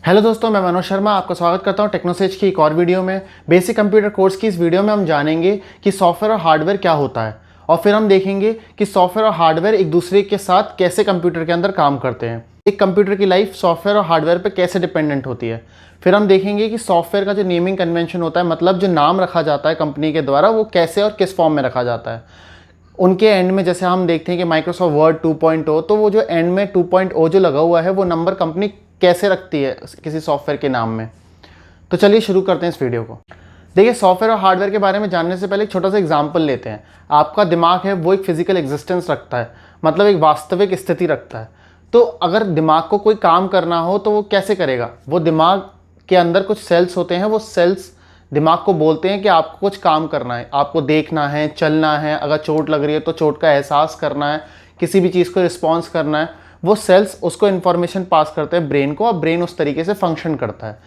Hello दोस्तों, मैं मनोज शर्मा आपका स्वागत करता हूं टेक्नोसेज की एक और वीडियो में। बेसिक कंप्यूटर कोर्स की इस वीडियो में हम जानेंगे कि सॉफ्टवेयर और हार्डवेयर क्या होता है और फिर हम देखेंगे कि सॉफ्टवेयर और हार्डवेयर एक दूसरे के साथ कैसे कंप्यूटर के अंदर काम करते हैं। एक कंप्यूटर की लाइफ सॉफ्टवेयर और हार्डवेयर पर कैसे डिपेंडेंट होती है। फिर हम देखेंगे कि सॉफ्टवेयर का जो नेमिंग कन्वेंशन होता है, मतलब जो नाम रखा जाता है कंपनी के द्वारा, वो कैसे और किस फॉर्म में रखा जाता है। उनके एंड में जैसे हम देखते हैं कि माइक्रोसॉफ्ट वर्ड 2.0, तो वो जो एंड में 2.0 जो लगा हुआ है वो नंबर कंपनी कैसे रखती है किसी सॉफ्टवेयर के नाम में। तो चलिए शुरू करते हैं इस वीडियो को। देखिए, सॉफ्टवेयर और हार्डवेयर के बारे में जानने से पहले एक छोटा सा एग्जांपल लेते हैं। आपका दिमाग है वो एक फिजिकल एग्जिस्टेंस रखता है, मतलब एक वास्तविक स्थिति रखता है। तो अगर दिमाग को कोई काम करना हो तो वो कैसे करेगा? वो दिमाग के अंदर कुछ सेल्स होते हैं, वो सेल्स दिमाग को बोलते हैं कि आपको कुछ काम करना है, आपको देखना है, चलना है, अगर चोट लग रही है तो चोट का एहसास करना है, किसी भी चीज़ को रिस्पॉन्स करना है। वो सेल्स उसको इन्फॉर्मेशन पास करते हैं ब्रेन को और ब्रेन उस तरीके से फंक्शन करता है।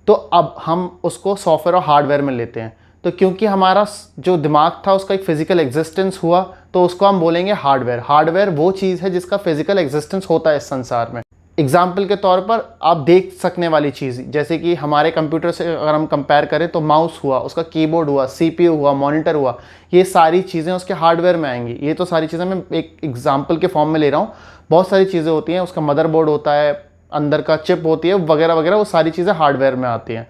तो अब हम उसको सॉफ्टवेयर और हार्डवेयर में लेते हैं। तो क्योंकि हमारा जो दिमाग था उसका एक फिजिकल एग्जिस्टेंस हुआ, तो उसको हम बोलेंगे हार्डवेयर। हार्डवेयर वो चीज़ है जिसका फिजिकल एग्जिस्टेंस होता है इस संसार में। एग्जाम्पल के तौर पर आप देख सकने वाली चीज़, जैसे कि हमारे कंप्यूटर से अगर हम कंपेयर करें तो माउस हुआ, उसका कीबोर्ड हुआ, सीपीयू हुआ, मॉनिटर हुआ, ये सारी चीज़ें उसके हार्डवेयर में आएंगी। ये तो सारी चीज़ें मैं एक एग्जाम्पल के फॉर्म में ले रहा हूँ। बहुत सारी चीज़ें होती हैं, उसका मदरबोर्ड होता है, अंदर का चिप होती है, वगैरह वगैरह, वो सारी चीज़ें हार्डवेयर में आती हैं।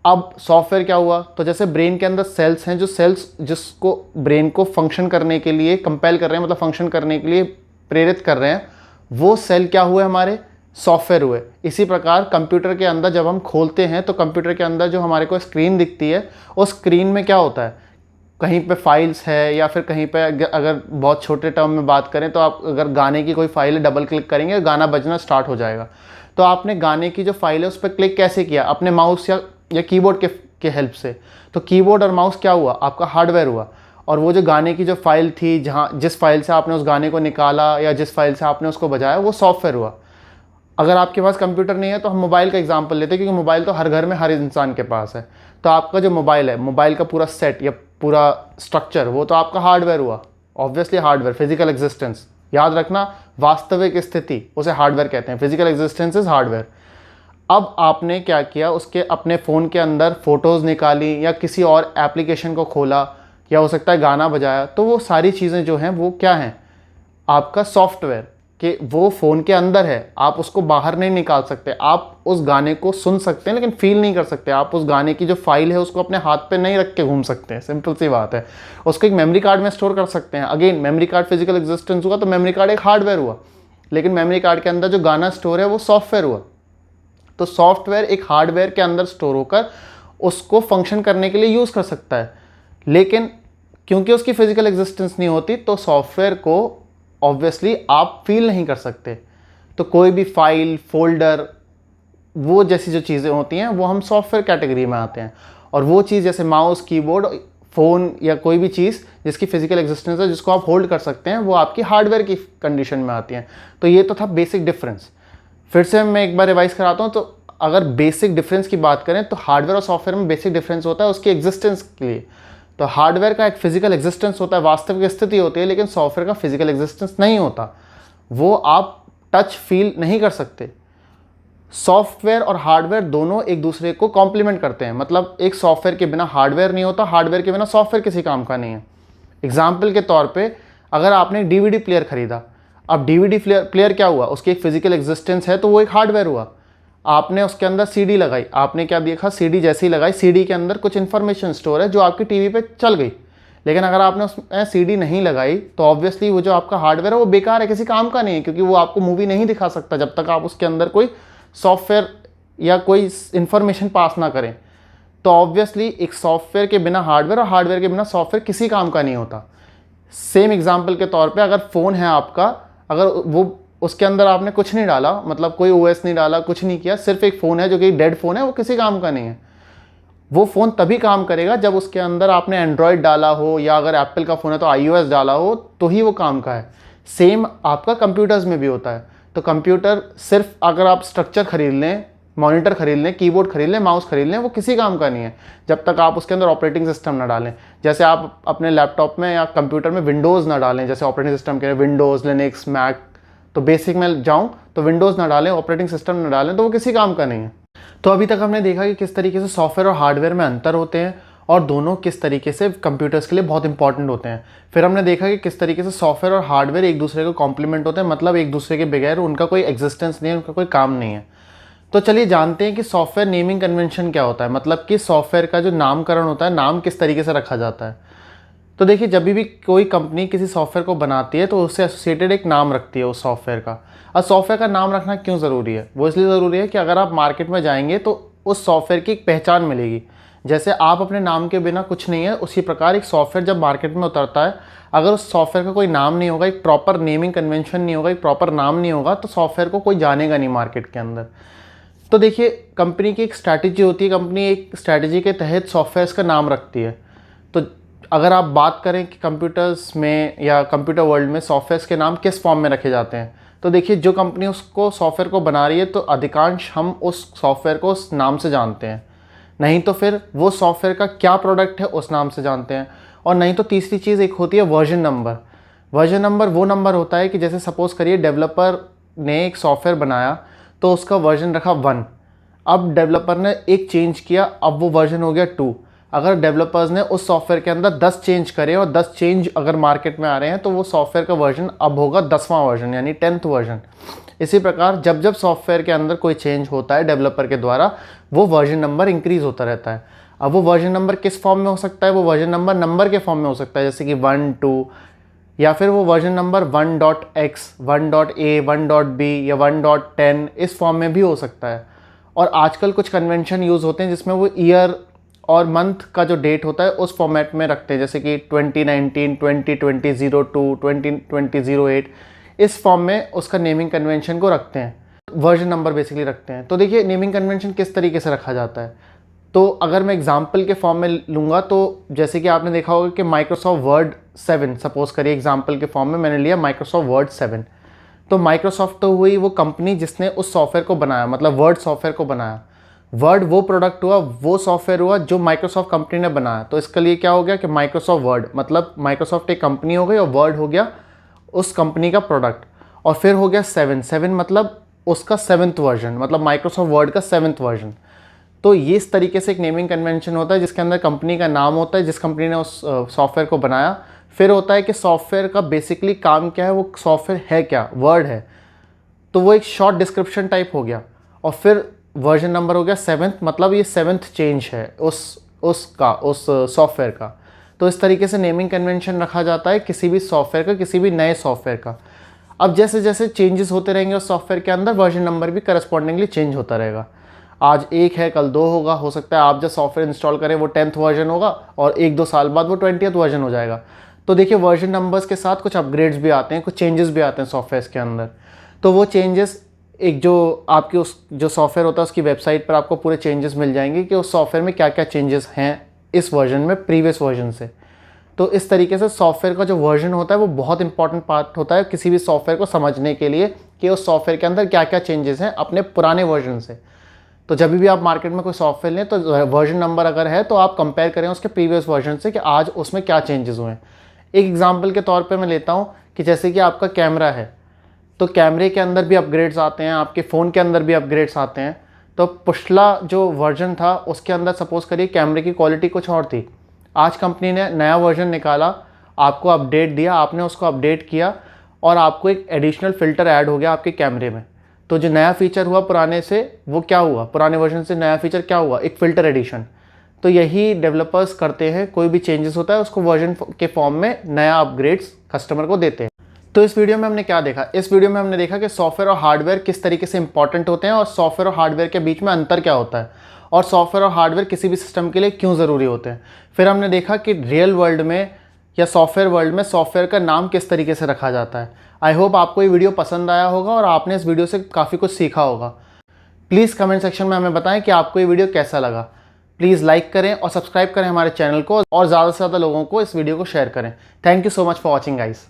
अब सॉफ्टवेयर क्या हुआ? तो जैसे ब्रेन के अंदर सेल्स हैं, जो सेल्स जिसको ब्रेन को फंक्शन करने के लिए कंपेल कर रहे हैं, मतलब फंक्शन करने के लिए प्रेरित कर रहे हैं, वो सेल क्या हुए? हमारे सॉफ्टवेयर हुए। इसी प्रकार कंप्यूटर के अंदर जब हम खोलते हैं तो कंप्यूटर के अंदर जो हमारे को स्क्रीन दिखती है, उस स्क्रीन में क्या होता है? कहीं पे फाइल्स है, या फिर कहीं पे अगर बहुत छोटे टर्म में बात करें तो आप अगर गाने की कोई फाइल है, डबल क्लिक करेंगे, गाना बजना स्टार्ट हो जाएगा। तो आपने गाने की जो फाइल है उस पर क्लिक कैसे किया? अपने माउस या कीबोर्ड के हेल्प से। तो कीबोर्ड और माउस क्या हुआ? आपका हार्डवेयर हुआ। और वो जो गाने की जो फाइल थी, जिस फाइल से आपने उस गाने को निकाला या जिस फाइल से आपने उसको बजाया, वो सॉफ्टवेयर हुआ। अगर आपके पास कंप्यूटर नहीं है तो हम मोबाइल का एग्जांपल लेते हैं, क्योंकि मोबाइल तो हर घर में हर इंसान के पास है। तो आपका जो मोबाइल है, मोबाइल का पूरा सेट या पूरा स्ट्रक्चर, वो तो आपका हार्डवेयर हुआ। ऑब्वियसली हार्डवेयर, फिजिकल एग्जिस्टेंस, याद रखना, वास्तविक स्थिति उसे हार्डवेयर कहते हैं। Physical existence is hardware. अब आपने क्या किया? उसके अपने फ़ोन के अंदर फ़ोटोज़ निकाली या किसी और एप्लीकेशन को खोला, या हो सकता है गाना बजाया, तो वो सारी चीज़ें जो हैं वो क्या हैं? आपका सॉफ्टवेयर। कि वो फ़ोन के अंदर है, आप उसको बाहर नहीं निकाल सकते। आप उस गाने को सुन सकते हैं लेकिन फील नहीं कर सकते। आप उस गाने की जो फाइल है उसको अपने हाथ पे नहीं रख के घूम सकते हैं, सिंपल सी बात है। उसको एक मेमोरी कार्ड में स्टोर कर सकते हैं। Again, memory card physical existence हुआ तो मेमोरी कार्ड एक हार्डवेयर हुआ, लेकिन मेमोरी कार्ड के अंदर जो गाना स्टोर है वो सॉफ्टवेयर हुआ। तो सॉफ्टवेयर एक हार्डवेयर के अंदर स्टोर होकर उसको फंक्शन करने के लिए यूज़ कर सकता है, लेकिन क्योंकि उसकी फिजिकल एग्जिस्टेंस नहीं होती तो सॉफ्टवेयर को ऑब्वियसली आप फील नहीं कर सकते। तो कोई भी फाइल, फोल्डर, वो जैसी जो चीज़ें होती हैं वो हम सॉफ्टवेयर कैटेगरी में आते हैं। और वो चीज़ जैसे माउस, कीबोर्ड, फ़ोन या कोई भी चीज़ जिसकी फिजिकल एग्जिस्टेंस है, जिसको आप होल्ड कर सकते हैं, वो आपकी हार्डवेयर की कंडीशन में आती हैं। तो ये तो था बेसिक डिफरेंस। फिर से मैं एक बार रिवाइज कराता हूँ। तो अगर बेसिक डिफरेंस की बात करें तो हार्डवेयर और सॉफ्टवेयर में बेसिक डिफरेंस होता है उसकी एग्जिस्टेंस के लिए। तो हार्डवेयर का एक फिजिकल एग्जिस्टेंस होता है, वास्तविक स्थिति होती है, लेकिन सॉफ्टवेयर का फिजिकल एग्जिस्टेंस नहीं होता। वो आप टच फील नहीं कर सकते। सॉफ्टवेयर और हार्डवेयर दोनों एक दूसरे को कॉम्प्लीमेंट करते हैं, मतलब एक सॉफ्टवेयर के बिना हार्डवेयर नहीं होता, हार्डवेयर के बिना सॉफ्टवेयर किसी काम का नहीं है। एग्जाम्पल के तौर पर अगर आपने एक डीवीडी प्लेयर खरीदा, अब डीवीडी प्लेयर क्या हुआ? उसकी एक फिजिकल एग्जिस्टेंस है तो वो एक हार्डवेयर हुआ। आपने उसके अंदर सीडी लगाई, आपने क्या देखा? सीडी जैसे ही लगाई, सीडी के अंदर कुछ इन्फॉर्मेशन स्टोर है जो आपकी टीवी पे चल गई। लेकिन अगर आपने उसमें सीडी नहीं लगाई तो ऑब्वियसली वो जो आपका हार्डवेयर है वो बेकार है, किसी काम का नहीं है, क्योंकि वो आपको मूवी नहीं दिखा सकता जब तक आप उसके अंदर कोई सॉफ्टवेयर या कोई इन्फॉर्मेशन पास ना करें। तो ऑब्वियसली एक सॉफ्टवेयर के बिना हार्डवेयर और हार्डवेयर के बिना सॉफ्टवेयर किसी काम का नहीं होता। सेम एग्जाम्पल के तौर पर अगर फ़ोन है आपका, अगर वो उसके अंदर आपने कुछ नहीं डाला, मतलब कोई ओएस नहीं डाला, कुछ नहीं किया, सिर्फ एक फ़ोन है जो कि डेड फ़ोन है, वो किसी काम का नहीं है। वो फ़ोन तभी काम करेगा जब उसके अंदर आपने एंड्रॉयड डाला हो, या अगर एप्पल का फ़ोन है तो आईओएस डाला हो, तो ही वो काम का है। सेम आपका कंप्यूटर्स में भी होता है। तो कंप्यूटर सिर्फ अगर आप स्ट्रक्चर खरीद लें, मॉनिटर खरीद लें, कीबोर्ड खरीद लें, माउस खरीद लें, वो किसी काम का नहीं है जब तक आप उसके अंदर ऑपरेटिंग सिस्टम ना डालें। जैसे आप अपने लैपटॉप में या कंप्यूटर में विंडोज़ ना डालें, जैसे ऑपरेटिंग सिस्टम के विंडोज़, लिनक्स, मैक, तो बेसिक में जाऊं तो विंडोज़ ना डालें, ऑपरेटिंग सिस्टम ना डालें, तो वो किसी काम का नहीं है। तो अभी तक हमने देखा कि किस तरीके से सॉफ्टवेयर और हार्डवेयर में अंतर होते हैं और दोनों किस तरीके से कंप्यूटर्स के लिए बहुत इंपॉर्टेंट होते हैं। फिर हमने देखा कि किस तरीके से सॉफ्टवेयर और हार्डवेयर एक दूसरे को कॉम्प्लीमेंट होते हैं, मतलब एक दूसरे के बगैर उनका कोई एग्जिस्टेंस नहीं है, उनका कोई काम नहीं है। तो चलिए जानते हैं कि सॉफ्टवेयर नेमिंग कन्वेंशन क्या होता है, मतलब कि सॉफ्टवेयर का जो नामकरण होता है, नाम किस तरीके से रखा जाता है। तो देखिए, जब भी कोई कंपनी किसी सॉफ्टवेयर को बनाती है तो उससे एसोसिएटेड एक नाम रखती है उस सॉफ्टवेयर का। अब सॉफ्टवेयर का नाम रखना क्यों ज़रूरी है? वो इसलिए ज़रूरी है कि अगर आप मार्केट में जाएंगे तो उस सॉफ्टवेयर की एक पहचान मिलेगी। जैसे आप अपने नाम के बिना कुछ नहीं है, उसी प्रकार एक सॉफ्टवेयर जब मार्केट में उतरता है, अगर उस सॉफ्टवेयर का कोई नाम नहीं होगा, एक प्रॉपर नेमिंग कन्वेंशन नहीं होगा, एक प्रॉपर नाम नहीं होगा, तो सॉफ्टवेयर को कोई जानेगा नहीं मार्केट के अंदर। तो देखिए, कंपनी की एक स्ट्रैटेजी होती है, कंपनी एक स्ट्रैटेजी के तहत सॉफ्टवेयर्स का नाम रखती है। तो अगर आप बात करें कि कंप्यूटर्स में या कंप्यूटर वर्ल्ड में सॉफ्टवेयर्स के नाम किस फॉर्म में रखे जाते हैं, तो देखिए, जो कंपनी उसको सॉफ्टवेयर को बना रही है तो अधिकांश हम उस सॉफ्टवेयर को उस नाम से जानते हैं, नहीं तो फिर वो सॉफ्टवेयर का क्या प्रोडक्ट है उस नाम से जानते हैं। और नहीं तो तीसरी चीज़ एक होती है वर्जन नंबर। वर्जन नंबर वो नंबर होता है कि जैसे सपोज़ करिए डेवलपर ने एक सॉफ्टवेयर बनाया तो उसका वर्जन रखा 1, अब डेवलपर ने एक चेंज किया, अब वो वर्जन हो गया 2। अगर डेवलपर्स ने उस सॉफ्टवेयर के अंदर 10 चेंज करे और 10 चेंज अगर मार्केट में आ रहे हैं तो वो सॉफ्टवेयर का वर्जन अब होगा 10वां वर्जन, यानी 10th वर्जन। इसी प्रकार जब जब सॉफ्टवेयर के अंदर कोई चेंज होता है डेवलपर के द्वारा, वो वर्जन नंबर इंक्रीज़ होता रहता है। अब वो वर्जन नंबर किस फॉर्म में हो सकता है? वो वर्जन नंबर के फॉर्म में हो सकता है, जैसे कि 1, 2, या फिर वो version number 1.x, 1.a, 1.b या 1.10 इस फॉर्म में भी हो सकता है। और आजकल कुछ कन्वेंशन यूज़ होते हैं जिसमें वो ईयर और मंथ का जो डेट होता है उस फॉर्मेट में रखते हैं, जैसे कि 2019, 2020, 02, 2020, 08 इस फॉर्म में उसका नेमिंग कन्वेंशन को रखते हैं, वर्जन नंबर बेसिकली रखते हैं। तो देखिए, नेमिंग कन्वेंशन किस तरीके से रखा जाता है, तो अगर मैं एग्जाम्पल के फॉर्म में लूँगा तो जैसे कि आपने देखा होगा कि माइक्रोसॉफ्ट वर्ड 7, सपोज़ करिए एग्जाम्पल के फॉर्म में मैंने लिया माइक्रोसॉफ्ट वर्ड 7। तो माइक्रोसॉफ्ट तो हुई वो कंपनी जिसने उस सॉफ्टवेयर को बनाया, मतलब वर्ड सॉफ्टवेयर को बनाया। वर्ड वो प्रोडक्ट हुआ, वो सॉफ्टवेयर हुआ जो माइक्रोसॉफ्ट कंपनी ने बनाया। तो इसके लिए क्या हो गया कि माइक्रोसॉफ्ट वर्ड, मतलब माइक्रोसॉफ्ट एक कंपनी हो गई और वर्ड हो गया उस कंपनी का प्रोडक्ट। और फिर हो गया 7 मतलब उसका 7th वर्जन, मतलब माइक्रोसॉफ्ट वर्ड का 7th वर्जन। तो ये इस तरीके से एक नेमिंग कन्वेंशन होता है जिसके अंदर कंपनी का नाम होता है, जिस कंपनी ने उस सॉफ्टवेयर को बनाया। फिर होता है कि सॉफ्टवेयर का बेसिकली काम क्या है, वो सॉफ्टवेयर है क्या, वर्ड है, तो वो एक शॉर्ट डिस्क्रिप्शन टाइप हो गया। और फिर वर्जन नंबर हो गया 7th, मतलब ये 7th चेंज है उस सॉफ्टवेयर का। तो इस तरीके से नेमिंग कन्वेंशन रखा जाता है किसी भी सॉफ्टवेयर का, किसी भी नए सॉफ्टवेयर का। अब जैसे जैसे चेंजेस होते रहेंगे उस सॉफ्टवेयर के अंदर, वर्जन नंबर भी करस्पॉन्डिंगली चेंज होता रहेगा। आज 1 है, कल 2 होगा, हो सकता है आप जब सॉफ्टवेयर इंस्टॉल करें वो 10th वर्जन होगा और 1-2 साल बाद वो 20th वर्जन हो जाएगा। तो देखिए, वर्जन नंबर्स के साथ कुछ अपग्रेड्स भी आते हैं, कुछ चेंजेस भी आते हैं सॉफ्टवेयर के अंदर। तो वो चेंजेस एक जो आपके उस जो सॉफ्टवेयर होता है उसकी वेबसाइट पर आपको पूरे चेंजेस मिल जाएंगे कि उस सॉफ्टवेयर में क्या क्या चेंजेस हैं इस वर्जन में प्रीवियस वर्जन से। तो इस तरीके से सॉफ्टवेयर का जो वर्जन होता है वो बहुत इंपॉर्टेंट पार्ट होता है किसी भी सॉफ्टवेयर को समझने के लिए कि उस सॉफ्टवेयर के अंदर क्या क्या चेंजेस हैं अपने पुराने वर्जन से। तो जब भी आप मार्केट में कोई सॉफ्टवेयर लें तो वर्जन नंबर अगर है तो आप कंपेयर करें उसके प्रीवियस वर्जन से कि आज उसमें क्या चेंजेस हुए हैं। एक एग्जांपल के तौर पे मैं लेता हूँ कि जैसे कि आपका कैमरा है, तो कैमरे के अंदर भी अपग्रेड्स आते हैं, आपके फ़ोन के अंदर भी अपग्रेड्स आते हैं। तो पिछला जो वर्जन था उसके अंदर सपोज़ करिए कैमरे की क्वालिटी कुछ और थी, आज कंपनी ने नया वर्जन निकाला, आपको अपडेट दिया, आपने उसको अपडेट किया और आपको एक एडिशनल फ़िल्टर ऐड हो गया आपके कैमरे में। तो जो नया फीचर हुआ पुराने से, वो क्या हुआ, पुराने वर्जन से नया फीचर क्या हुआ, एक फ़िल्टर एडिशन। तो यही डेवलपर्स करते हैं, कोई भी चेंजेस होता है उसको वर्जन के फॉर्म में नया अपग्रेड्स कस्टमर को देते हैं। तो इस वीडियो में हमने क्या देखा? इस वीडियो में हमने देखा कि सॉफ्टवेयर और हार्डवेयर किस तरीके से इंपॉर्टेंट होते हैं और सॉफ्टवेयर और हार्डवेयर के बीच में अंतर क्या होता है और सॉफ्टवेयर और हार्डवेयर किसी भी सिस्टम के लिए क्यों ज़रूरी होते हैं। फिर हमने देखा कि रियल वर्ल्ड में या सॉफ्टवेयर वर्ल्ड में सॉफ्टवेयर का नाम किस तरीके से रखा जाता है। आई होप आपको ये वीडियो पसंद आया होगा और आपने इस वीडियो से काफ़ी कुछ सीखा होगा। प्लीज़ कमेंट सेक्शन में हमें बताएं कि आपको ये वीडियो कैसा लगा। प्लीज़ लाइक करें और सब्सक्राइब करें हमारे चैनल को और ज़्यादा से ज़्यादा लोगों को इस वीडियो को शेयर करें। Thank you so much for watching guys.